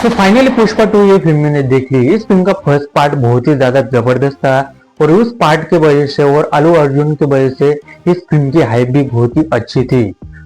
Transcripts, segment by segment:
तो फाइनली पुष्पा 2 ये फिल्म मैंने देख ली। इस फिल्म का फर्स्ट पार्ट बहुत ही ज्यादा जबरदस्त था और उस पार्ट के वजह से और अल्लू अर्जुन की वजह से इस फिल्म की हाइप भी बहुत ही अच्छी थी।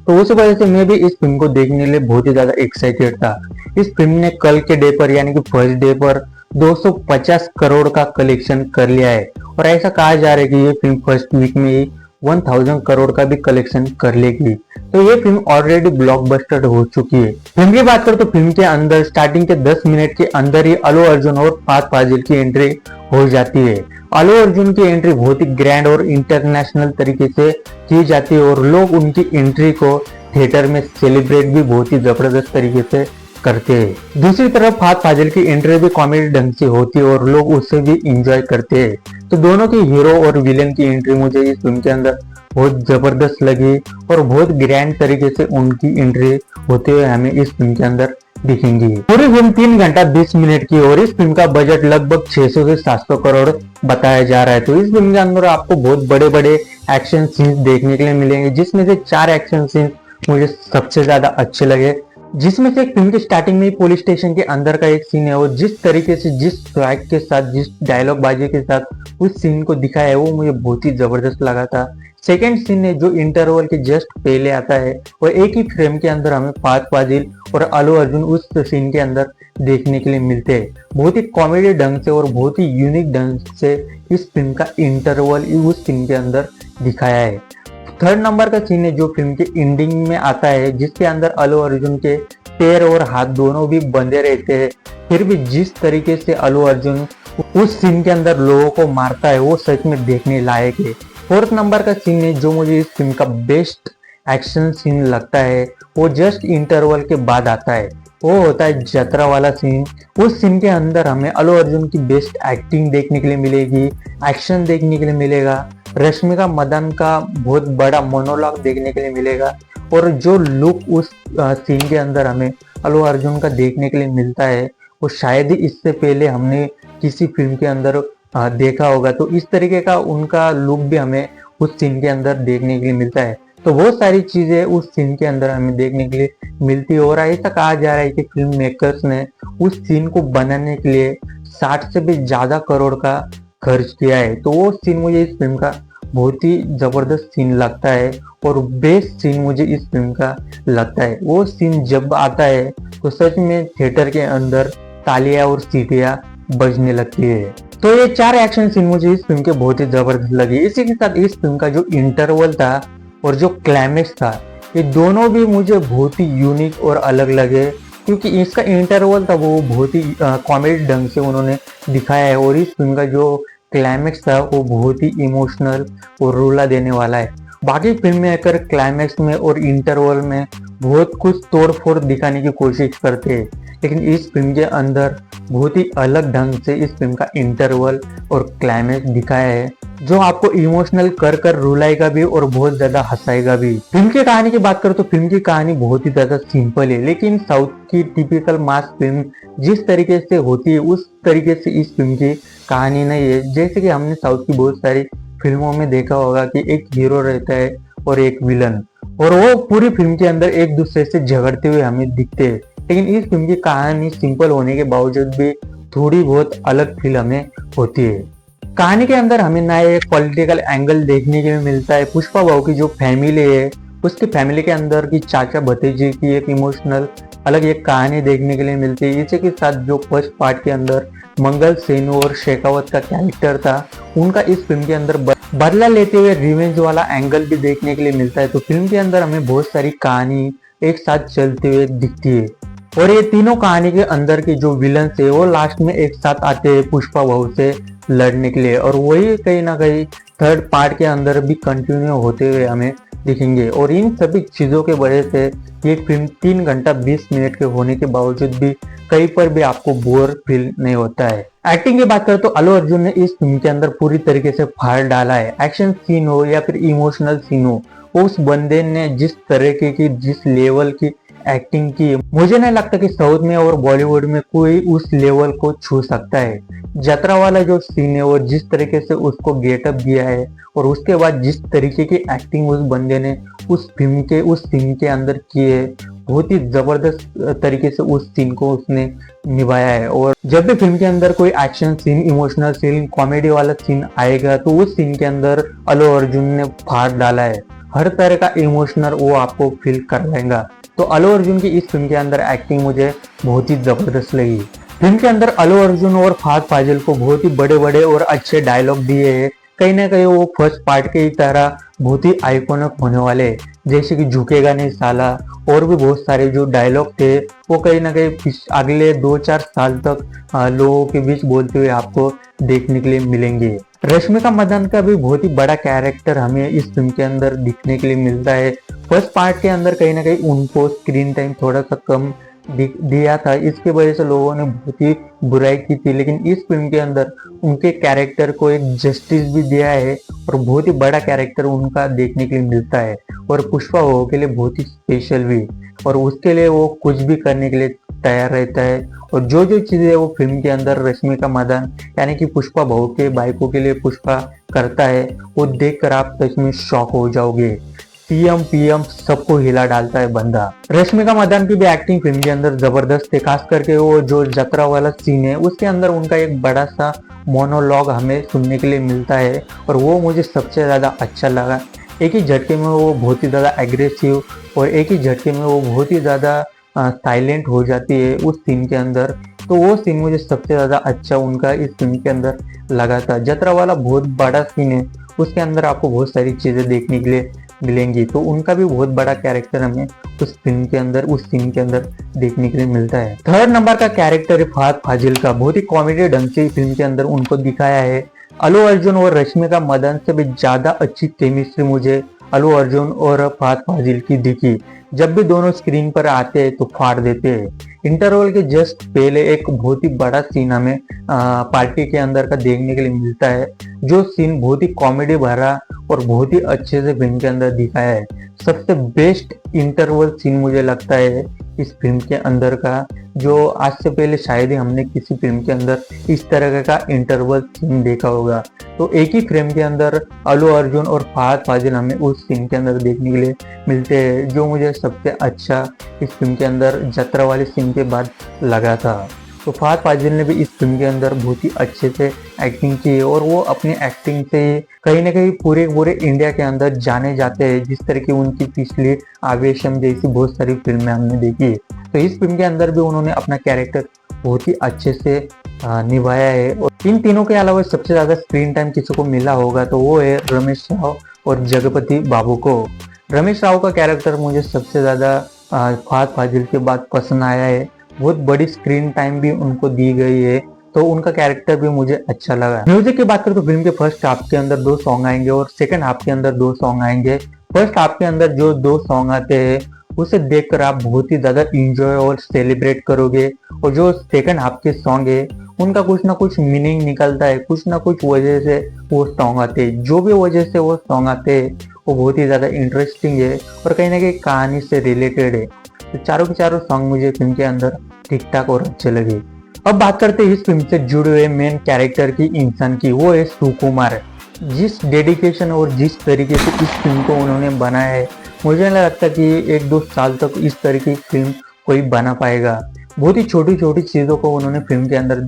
तो उस वजह से मैं भी इस फिल्म को देखने के लिए बहुत ही ज्यादा एक्साइटेड था। इस फिल्म ने कल के डे पर यानी कि फर्स्ट डे पर 250 करोड़ का कलेक्शन कर लिया है और ऐसा कहा जा रहा है कि ये फिल्म फर्स्ट वीक में ही 1000 करोड़ का भी कलेक्शन कर लेगी। तो ये फिल्म ऑलरेडी ब्लॉकबस्टर हो चुकी है। फिल्म की बात करें तो फिल्म के अंदर स्टार्टिंग के 10 मिनट के अंदर ही अल्लू अर्जुन और फहद फाजिल की एंट्री हो जाती है। अल्लू अर्जुन की एंट्री बहुत ही ग्रैंड और इंटरनेशनल तरीके से की जाती है और लोग उनकी एंट्री को थिएटर में सेलिब्रेट भी बहुत ही जबरदस्त तरीके से करते हैं। दूसरी तरफ फहद फाजिल की एंट्री भी कॉमेडी ढंग से होती है और लोग उससे भी इंजॉय करते हैं। तो दोनों की हीरो और विलेन की एंट्री मुझे इस फिल्म के अंदर बहुत जबरदस्त लगी और बहुत ग्रैंड तरीके से उनकी एंट्री होते हुए हमें इस फिल्म के अंदर दिखेंगी। पूरी फिल्म 3 घंटा 20 मिनट की और इस फिल्म का बजट लगभग 600 से 700 करोड़ बताया जा रहा है। तो इस फिल्म के अंदर आपको बहुत बड़े बड़े एक्शन सीन्स देखने के लिए मिलेंगे, जिसमें से 4 एक्शन सीन्स मुझे सबसे ज्यादा अच्छे लगे। जिसमें से एक फिल्म की स्टार्टिंग में ही पुलिस स्टेशन के अंदर का एक सीन है और जिस तरीके से जिस स्वैग के साथ जिस डायलॉग बाजी के साथ उस सीन को दिखाया है वो मुझे बहुत ही जबरदस्त लगा था। सेकेंड सीन है जो इंटरवल के जस्ट पहले आता है और एक ही फ्रेम के अंदर हमें फहद फाजिल और अल्लू अर्जुन उस सीन के अंदर देखने के लिए मिलते हैं। बहुत ही कॉमेडी ढंग से और बहुत ही यूनिक ढंग से इस फिल्म का इंटरवल उस सीन के अंदर दिखाया है। थर्ड नंबर का सीन है जो फिल्म के एंडिंग में आता है, जिसके अंदर अल्लू अर्जुन के पैर और हाथ दोनों भी बंधे रहते हैं, फिर भी जिस तरीके से अल्लू अर्जुन उस सीन के अंदर लोगों को मारता है वो सच में देखने लायक है। फोर्थ नंबर का सीन है जो मुझे इस फिल्म का बेस्ट एक्शन सीन लगता है, वो जस्ट इंटरवल के बाद आता है। वो होता है जतरा वाला सीन। उस सीन के अंदर हमें अल्लू अर्जुन की बेस्ट एक्टिंग देखने के लिए मिलेगी, एक्शन देखने के लिए मिलेगा, रश्मिका मंदाना का बहुत बड़ा मोनोलॉग देखने के लिए मिलेगा और जो लुक उस सीन के अंदर हमें अल्लू अर्जुन का देखने के लिए मिलता है वो शायद ही इससे पहले हमने किसी फिल्म के अंदर देखा होगा। तो इस तरीके का उनका लुक भी हमें उस सीन के अंदर देखने के लिए मिलता है। तो बहुत सारी चीजें उस सीन के अंदर हमें देखने के लिए मिलती है और ऐसा कहा जा रहा है कि फिल्म मेकर्स ने उस सीन को बनाने के लिए 60 से भी ज्यादा करोड़ का खर्च किया है। तो वो सीन मुझे इस फिल्म का बहुत ही जबरदस्त सीन लगता है और बेस्ट सीन मुझे इस फिल्म का लगता है। वो सीन जब आता है तो सच में थिएटर के अंदर तालियां और सीटियां बजने लगती है। तो ये 4 एक्शन सीन मुझे इस फिल्म के बहुत ही जबरदस्त लगे। इसी के साथ इस फिल्म का जो इंटरवल था और जो क्लाइमेक्स था ये दोनों भी मुझे बहुत ही यूनिक और अलग लगे, क्योंकि इसका इंटरवल था वो बहुत ही कॉमेडी ढंग से उन्होंने दिखाया है और इस फिल्म का जो क्लाइमेक्स था वो बहुत ही इमोशनल और रुला देने वाला है। बाकी फिल्म में आकर क्लाइमेक्स में और इंटरवल में बहुत कुछ तोड़ फोड़ दिखाने की कोशिश करते हैं, लेकिन इस फिल्म के अंदर बहुत ही अलग ढंग से इस फिल्म का इंटरवल और क्लाइमेक्स दिखाया है जो आपको इमोशनल कर कर रुलाएगा भी और बहुत ज्यादा हंसाएगा भी। फिल्म की कहानी की बात करें तो फिल्म की कहानी बहुत ही ज्यादा सिंपल है, लेकिन साउथ की टिपिकल मास फिल्म जिस तरीके से होती है उस तरीके से इस फिल्म की कहानी नहीं है। जैसे कि हमने साउथ की बहुत सारी फिल्मों में देखा होगा कि एक हीरो रहता है और एक विलन और वो पूरी फिल्म के अंदर एक दूसरे से झगड़ते हुए हमें दिखते हैं, लेकिन इस फिल्म की कहानी सिंपल होने के बावजूद भी थोड़ी बहुत अलग फील हमें होती है। कहानी के अंदर हमें ना एक पॉलिटिकल एंगल देखने के लिए मिलता है। पुष्पा भाऊ की जो फैमिली है उसकी फैमिली के अंदर की चाचा भतीजे की एक इमोशनल अलग एक कहानी देखने के लिए मिलती है। इसी के साथ जो फर्स्ट पार्ट के अंदर मंगल सेनू और शेखावत का कैरेक्टर था उनका इस फिल्म के अंदर बदला लेते हुए रिवेंज वाला एंगल भी देखने के लिए मिलता है। तो फिल्म के अंदर हमें बहुत सारी कहानी एक साथ चलते हुए दिखती है और ये तीनों कहानी के अंदर के जो विलन है वो लास्ट में एक साथ आते हैं पुष्पा भाऊ से लड़ने के लिए और वही कहीं ना कहीं थर्ड पार्ट के अंदर भी कंटिन्यू होते हुए हमें दिखेंगे। और इन सभी चीजों के वजह से ये फिल्म 3 घंटा 20 मिनट के होने के बावजूद भी कहीं पर भी आपको बोर फील नहीं होता है। एक्टिंग की बात करें तो अल्लू अर्जुन ने इस फिल्म के अंदर पूरी तरीके से फाड़ डाला है। एक्शन सीन हो या फिर इमोशनल सीन हो, उस बंदे ने जिस तरीके की जिस लेवल की एक्टिंग की मुझे नहीं लगता कि साउथ में और बॉलीवुड में कोई उस लेवल को छू सकता है। जतरा वाला जो सीन है वो जिस तरीके से उसको गेटअप दिया है और उसके बाद जिस तरीके की एक्टिंग उस बंदे ने उस फिल्म के उस सीन के अंदर की है बहुत ही जबरदस्त तरीके से उस सीन को उसने निभाया है। और जब भी फिल्म के अंदर कोई action scene, emotional scene, comedy वाला सीन आएगा तो उस सीन के अंदर अल्लू अर्जुन ने फाड़ डाला है। हर तरह का इमोशनल वो आपको फील करवाएगा। तो अल्लू अर्जुन की इस फिल्म के अंदर एक्टिंग मुझे बहुत ही जबरदस्त लगी। फिल्म के अंदर अल्लू अर्जुन और फहद फाजिल को बहुत ही बड़े बड़े और अच्छे डायलॉग दिए हैं। कहीं ना कहीं वो फर्स्ट पार्ट की तरह बहुत ही आइकॉनिक होने वाले, जैसे कि झुकेगा नहीं साला, और भी बहुत सारे जो डायलॉग थे वो कहीं ना कहीं अगले 2-4 साल तक लोगों के बीच बोलते हुए आपको देखने के लिए मिलेंगे। रश्मिका मंदाना का भी बहुत ही बड़ा कैरेक्टर हमें इस फिल्म के अंदर दिखने के लिए मिलता है। फर्स्ट पार्ट के अंदर कहीं ना कहीं उनको स्क्रीन टाइम थोड़ा सा कम दिया था, इसके वजह से लोगों ने बहुत ही बुराई की थी, लेकिन इस फिल्म के अंदर उनके कैरेक्टर को एक जस्टिस भी दिया है और बहुत ही बड़ा कैरेक्टर उनका देखने के लिए मिलता है। और पुष्पा हो के लिए बहुत ही स्पेशल भी, और उसके लिए वो कुछ भी करने के लिए तैयार रहता है। और जो जो चीजें वो फिल्म के अंदर रश्मिका मंदाना यानी कि पुष्पा बहू के बाइकों के लिए पुष्पा करता है, वो देखकर आप सच में शॉक हो जाओगे। सीएम पीएम सबको हिला डालता है बंदा। रश्मिका मंदाना की भी एक्टिंग फिल्म के अंदर जबरदस्त है, खास करके वो जो जतरा वाला सीन है उसके अंदर उनका एक बड़ा सा मोनोलॉग हमें सुनने के लिए मिलता है और वो मुझे सबसे ज्यादा अच्छा लगा। एक ही झटके में वो बहुत ही ज्यादा एग्रेसिव और एक ही झटके में वो बहुत ही ज्यादा साइलेंट हो जाती है उस सीन के अंदर। तो वो सीन मुझे सबसे ज्यादा अच्छा उनका इस फिल्म के अंदर लगा था। जतरा वाला बहुत बड़ा सीन है, उसके अंदर आपको बहुत सारी चीजें देखने के लिए मिलेंगी, तो उनका भी बहुत बड़ा कैरेक्टर हमें उस फिल्म के अंदर, उस सीन के अंदर देखने के लिए मिलता है। थर्ड नंबर का कैरेक्टर है फहद फाजिल का। बहुत ही कॉमेडी ढंग से फिल्म के अंदर उनको दिखाया है। अल्लू अर्जुन और रश्मिका मंदाना से भी ज्यादा अच्छी केमिस्ट्री मुझे अल्लू अर्जुन और फहद फाजिल की दिखी। जब भी दोनों स्क्रीन पर आते हैं तो फाड़ देते हैं। इंटरवल के जस्ट पहले एक बहुत ही बड़ा सीन हमें पार्टी के अंदर का देखने के लिए मिलता है, जो सीन बहुत ही कॉमेडी भरा और बहुत ही अच्छे से फिल्म के अंदर दिखाया है। सबसे बेस्ट इंटरवल सीन मुझे लगता है इस फिल्म के अंदर का, जो आज से पहले शायद ही हमने किसी फिल्म के अंदर इस तरह का इंटरवल सीन देखा होगा। तो एक ही फ्रेम के अंदर अल्लू अर्जुन और फहद फाजिल हमें उस सीन के अंदर देखने के लिए मिलते हैं, जो मुझे सबसे अच्छा इस फिल्म के अंदर जतरा वाले सीन के बाद लगा था। तो फहद फाजिल ने भी इस फिल्म के अंदर बहुत ही अच्छे से एक्टिंग की है और वो अपनी एक्टिंग से कहीं ना कहीं पूरे पूरे इंडिया के अंदर जाने जाते हैं। जिस तरह की उनकी पिछली आवेशम जैसी बहुत सारी फिल्में हमने देखी है, तो इस फिल्म के अंदर भी उन्होंने अपना कैरेक्टर बहुत ही अच्छे से निभाया है। और इन तीनों के अलावा सबसे ज्यादा स्क्रीन टाइम किसी को मिला होगा तो वो है रमेश राव और जगपति बाबू को। रमेश राव का कैरेक्टर मुझे सबसे ज्यादा फहद फाजिल के बाद पसंद आया है। बहुत बड़ी स्क्रीन टाइम भी उनको दी गई है, तो उनका कैरेक्टर भी मुझे अच्छा लगा। म्यूजिक की बात करें तो फिल्म के फर्स्ट हाफ के अंदर 2 सॉन्ग आएंगे और सेकंड हाफ के अंदर 2 सॉन्ग आएंगे। फर्स्ट हाफ के अंदर जो 2 सॉन्ग आते हैं उसे देखकर आप बहुत ही ज्यादा इंजॉय और सेलिब्रेट करोगे, और जो सेकंड हाफ के सॉन्ग है उनका कुछ ना कुछ मीनिंग निकलता है, कुछ ना कुछ वजह से वो सॉन्ग आते हैं। जो भी वजह से वो सॉन्ग आते हैं वो बहुत ही ज्यादा इंटरेस्टिंग है और कहीं ना कहीं कहानी से रिलेटेड है। तो चारों के चारों सॉन्ग मुझे फिल्म के अंदर ठीक ठाक और अच्छे लगे। अब बात करते हैं इस फिल्म से जुड़े हुए मेन कैरेक्टर की, इंसान की, वो है सुकुमार। जिस डेडिकेशन और जिस तरीके से इस फिल्म को उन्होंने बनाया है, मुझे नहीं लगता कि 1-2 साल तक इस तरह की फिल्म कोई बना पाएगा। बहुत ही छोटी छोटी चीजों को उन्होंने फिल्म के अंदर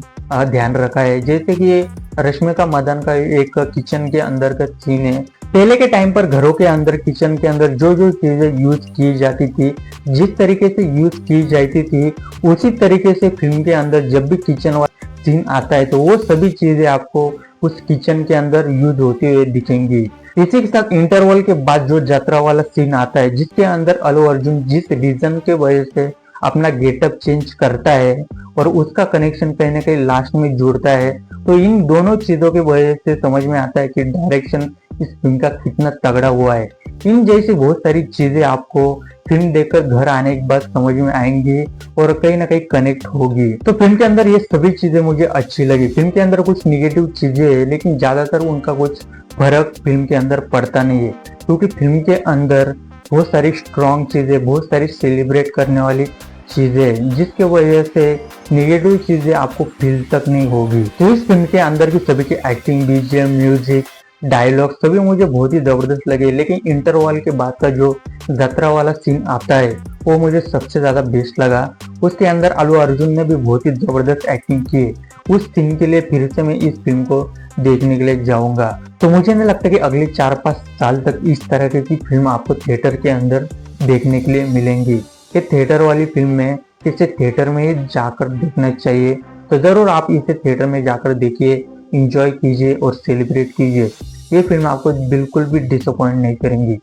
ध्यान रखा है, जैसे कि रश्मिका मंदाना का एक किचन के अंदर का सीन है। पहले के टाइम पर घरों के अंदर, किचन के अंदर जो जो चीजें यूज की जाती थी, जिस तरीके से यूज की जाती थी, उसी तरीके से फिल्म के अंदर जब भी किचन वाला सीन आता है तो वो सभी चीजें आपको उस किचन के अंदर यूज होती हुई दिखेंगी। इसी के साथ इंटरवल के बाद जो यात्रा वाला सीन आता है, जिसके अंदर अल्लू अर्जुन जिस रीजन के वजह से अपना गेटअप चेंज करता है और उसका कनेक्शन कहीं ना कहीं लास्ट में जुड़ता है, तो इन दोनों चीजों की वजह से समझ में आता है कि डायरेक्शन इस फिल्म का कितना तगड़ा हुआ है। इन जैसी बहुत सारी चीजें आपको फिल्म देखकर घर आने के बाद समझ में आएंगी और कहीं ना कहीं कनेक्ट होगी। तो फिल्म के अंदर ये सभी चीजें मुझे अच्छी लगी। फिल्म के अंदर कुछ निगेटिव चीजें है, लेकिन ज्यादातर उनका कुछ फर्क फिल्म के अंदर पड़ता नहीं है, क्योंकि फिल्म के अंदर बहुत सारी स्ट्रॉन्ग चीजें, बहुत सारी सेलिब्रेट करने वाली चीजें, जिसके वजह से निगेटिव चीजें आपको फील तक नहीं होगी। तो इस फिल्म के अंदर की सभी की एक्टिंग, बीजीएम, म्यूजिक, डायलॉग सभी मुझे बहुत ही जबरदस्त लगे, लेकिन इंटरवल के बाद का जो जतरा वाला सीन आता है वो मुझे सबसे ज्यादा बेस्ट लगा। उसके अंदर अल्लू अर्जुन ने भी बहुत ही जबरदस्त एक्टिंग की है। उस सीन के लिए फिर से मैं इस फिल्म को देखने के लिए जाऊंगा। तो मुझे नहीं लगता कि अगले 4-5 साल तक इस तरह की फिल्म आपको थिएटर के अंदर देखने के लिए मिलेंगी। ये थिएटर वाली फिल्म है, इसे थिएटर में ही जाकर देखना चाहिए। तो जरूर आप इसे थिएटर में जाकर देखिए, इंजॉय कीजिए और सेलिब्रेट कीजिए। ये फिल्म आपको बिल्कुल भी डिसअपॉइंट नहीं करेंगी।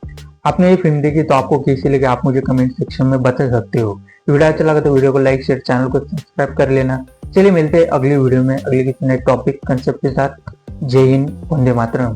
आपने ये फिल्म देखी तो आपको कैसी लगी आप मुझे कमेंट सेक्शन में बता सकते हो। वीडियो अच्छा लगा तो वीडियो को लाइक शेयर, चैनल को सब्सक्राइब कर लेना। चलिए मिलते हैं अगली वीडियो में अगले किसी नए टॉपिक कंसेप्ट के साथ। जय हिंद, वंदे मातरम।